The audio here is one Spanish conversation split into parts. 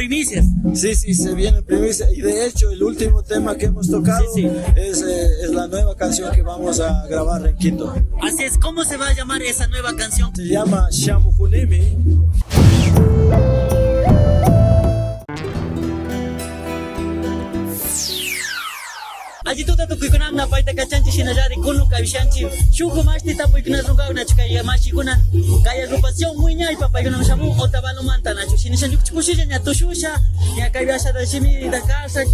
primicias. Sí, se viene primicia. Y de hecho, el último tema que hemos tocado Sí. es la nueva canción que vamos a grabar en Quito. Así es, ¿cómo se va a llamar esa nueva canción? Se llama Shamuhunimi. Allí tú te kuikunan na paita kachanchi shinayari kunu kavishanchi shuku mashti tapu ikuna runga na chukaya mashi kunan kaya agrupación muy ñay papa ikuna shamu otavalo manta nacho shinishan chukushilla nya tushusha nya kaivasha da shimi da casa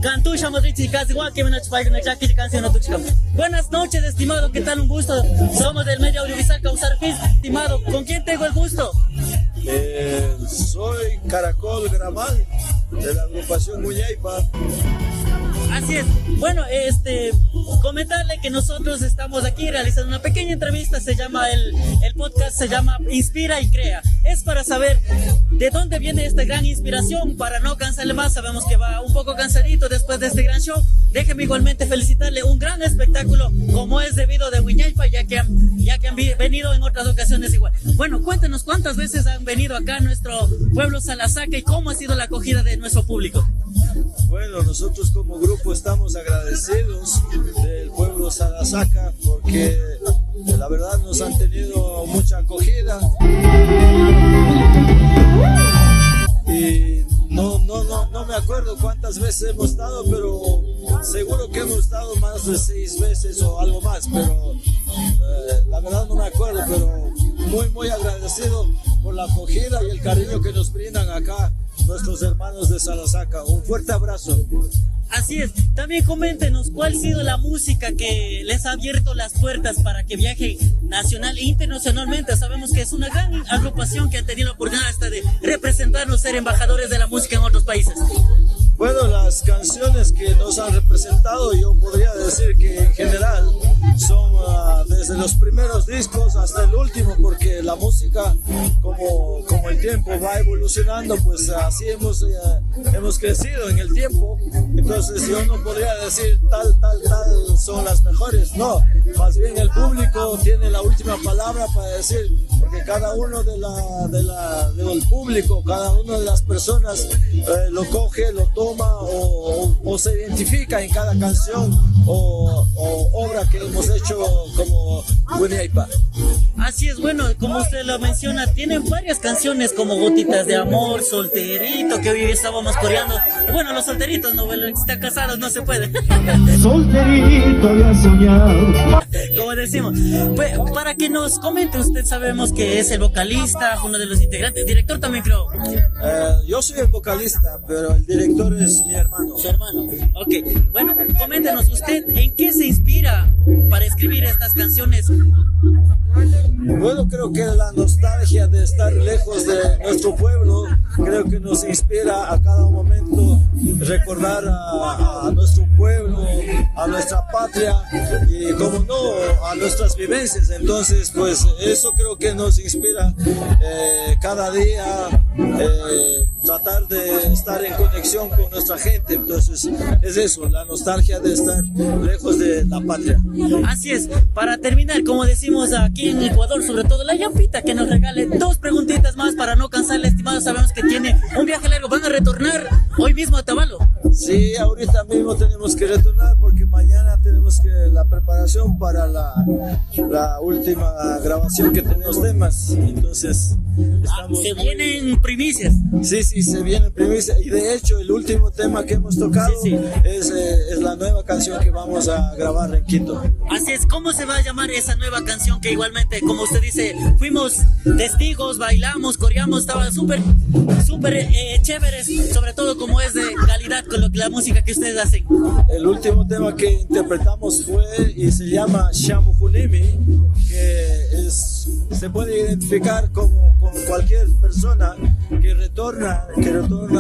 cantusha madriti casi igual que menacho paika na chaki canción no tuchkam. Buenas noches, estimado, ¿qué tal? Un gusto. Somos del medio audiovisual Causar Fis. Estimado, ¿con quién tengo el gusto? Soy Caracol Gramal de la agrupación Muñaypa. Así es. Bueno, comentarle que nosotros estamos aquí realizando una pequeña entrevista. Se llama el podcast se llama Inspira y Crea. Es para saber de dónde viene esta gran inspiración. Para no cansarle más, sabemos que va un poco cansadito después de este gran show. Déjeme igualmente felicitarle un gran espectáculo como es debido de Huiñaypa, ya que han venido en otras ocasiones igual. Bueno, cuéntenos cuántas veces han venido acá a nuestro pueblo Salasaca y cómo ha sido la acogida de nuestro público. Bueno, nosotros como grupo estamos agradecidos del pueblo Salasaca porque la verdad nos han tenido mucha acogida y no me acuerdo cuántas veces hemos estado, pero seguro que hemos estado más de 6 veces o algo más, pero la verdad no me acuerdo, pero muy agradecido por la acogida y el cariño que nos brindan acá nuestros hermanos de Salasaca. Un fuerte abrazo. Así es. También coméntenos cuál ha sido la música que les ha abierto las puertas para que viajen nacional e internacionalmente. Sabemos que es una gran agrupación que ha tenido la oportunidad hasta de representarnos, ser embajadores de la música en otros países. Bueno, las canciones que nos han representado, yo podría decir que en general son desde los primeros discos hasta el último, porque la música, como el tiempo va evolucionando, pues así hemos crecido en el tiempo. Entonces yo no podría decir tal son las mejores, no, más bien el público tiene la última palabra para decir, porque cada uno del público, cada una de las personas lo coge, lo toma o se identifica en cada canción o obra que hemos hecho como Huiñaypa. Así es, bueno, como usted lo menciona, tienen varias canciones como Gotitas de Amor, Solterito, que hoy estábamos coreando. Bueno, los solteritos, no, bueno, están casados, no se puede. Solterito ya soñado. Como decimos, pues, para que nos comente, usted sabemos que es el vocalista, uno de los integrantes, director también creo. Yo soy el vocalista, pero el director es mi hermano. Su hermano, ok. Bueno, coméntenos, ¿usted en qué se inspira para escribir estas canciones? Bueno, creo que la nostalgia de estar lejos de nuestro pueblo, creo que nos inspira a cada momento recordar a nuestro pueblo, a nuestra patria y, como no, a nuestras vivencias. Entonces, pues eso creo que nos inspira cada día, tratar de estar en conexión con nuestra gente. Entonces, es eso, la nostalgia de estar lejos de la patria. Así es. Para terminar, como decimos aquí en Ecuador, sobre todo la Yampita, que nos regale 2 preguntitas más para no cansarle, estimado. Sabemos que tiene un viaje largo. ¿Van a retornar hoy mismo a Otavalo? Sí, ahorita mismo tenemos que retornar porque mañana tenemos la preparación para la última grabación que tenemos temas. Entonces, se vienen primicias. Sí, se viene primicia. Y de hecho, el último tema que hemos tocado es la nueva canción que vamos a grabar en Quito. Así es, ¿cómo se va a llamar esa nueva canción que igualmente, como usted dice, fuimos testigos, bailamos, coreamos, estaba súper chéveres, sobre todo como es de calidad con la música que ustedes hacen? El último tema que interpretamos fue y se llama Shamuhunimi, que se puede identificar con cualquier persona que retorna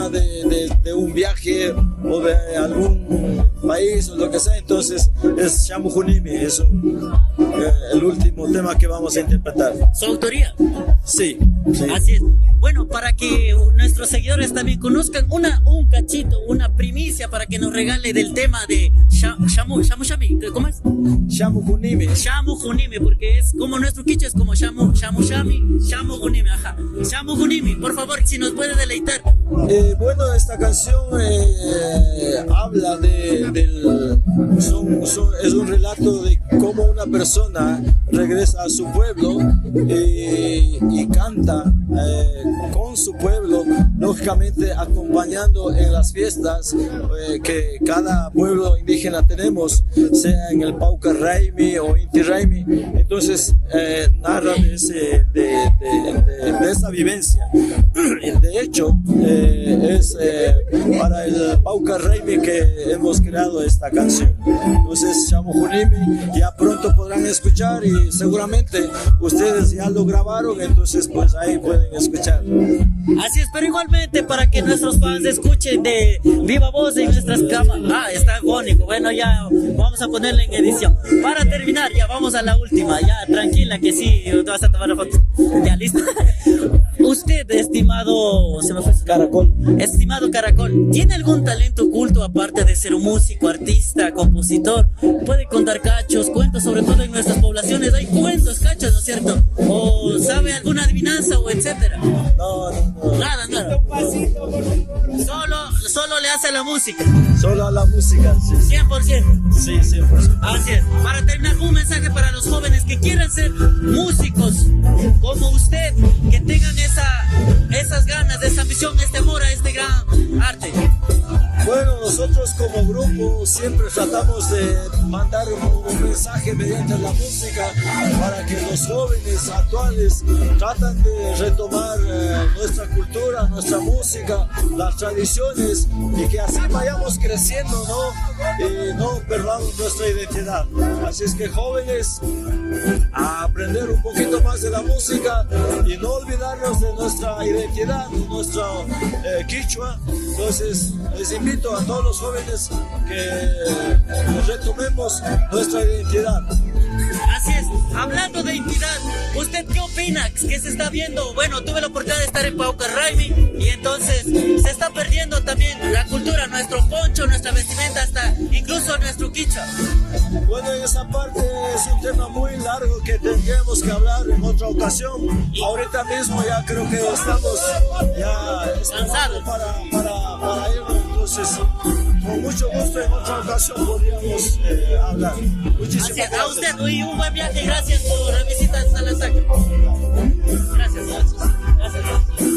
de un viaje o de algún país o lo que sea. Entonces es Shamuhunimi, es el último tema que vamos a interpretar. ¿Su autoría? Sí, sí. Así es. Bueno, para que nuestros seguidores también conozcan un cachito, una primicia para que nos regale del tema de Shamu Shami, ¿cómo es? Shamu Junimi. Shamu Junimi, porque es como nuestro quiche, es como Shamu Shami, Shamu Junimi, ajá. Shamu Junimi, por favor, si nos puede deleitar. Bueno, esta canción habla es un relato de cómo una persona regresa a su pueblo y canta con su pueblo, lógicamente acompañando en las fiestas que cada pueblo indígena tenemos, sea en el Pauca Raimi o Inti Raimi. Entonces narra de esa vivencia. De hecho, es para el Pauca Raimi que hemos creado esta canción. Entonces, Shamu Junimi ya pronto podrán escuchar y seguramente ustedes ya lo grabaron, entonces pues ahí pueden escuchar. Así es, pero igualmente para que nuestros fans escuchen de viva voz en nuestras cámaras. Está agónico. Bueno, ya vamos a ponerle en edición. Para terminar, ya vamos a la última. Ya, tranquila que sí, te vas a tomar la foto. Ya, listo. Usted, estimado, se me fue Caracol. Estimado Caracol, ¿tiene algún talento oculto aparte de ser un músico, artista, compositor? ¿Puede contar cachos, cuentos, sobre todo en nuestras poblaciones? Hay cuentos, cachos, ¿no es cierto? ¿O sabe alguna adivinanza o etcétera? No. Nada. Solo le hace la música. Solo a la música, sí. 100%. Sí, 100%. Así es. Para terminar, un mensaje para los jóvenes que quieran ser músicos como usted, que tengan esas ganas, esa ambición, este amor a este gran arte. Bueno, nosotros como grupo siempre tratamos de mandar un mensaje mediante la música para que los jóvenes actuales tratan de retomar nuestra cultura, nuestra música, las tradiciones y que así vayamos creciendo, ¿no? Y no perdamos nuestra identidad. Así es que jóvenes, a aprender un poquito más de la música y no olvidarnos de nuestra identidad, de nuestro quichua. Entonces les invito a todos los jóvenes que retomemos nuestra identidad. Así es, hablando de identidad, ¿usted qué opina? ¿Qué se está viendo? Bueno, tuve la oportunidad de estar en Pauca Raimi y entonces se está perdiendo también la cultura, nuestro poncho, nuestra vestimenta, hasta incluso nuestro quichua. Bueno, en esa parte es un tema muy largo que tendríamos que hablar en otra ocasión. Ahorita mismo ya creo que estamos ya cansados para irnos, entonces con mucho gusto en otra ocasión podríamos hablar. Muchísimas gracias. A usted, y un buen viaje, gracias por la visita a Salasaca. Gracias.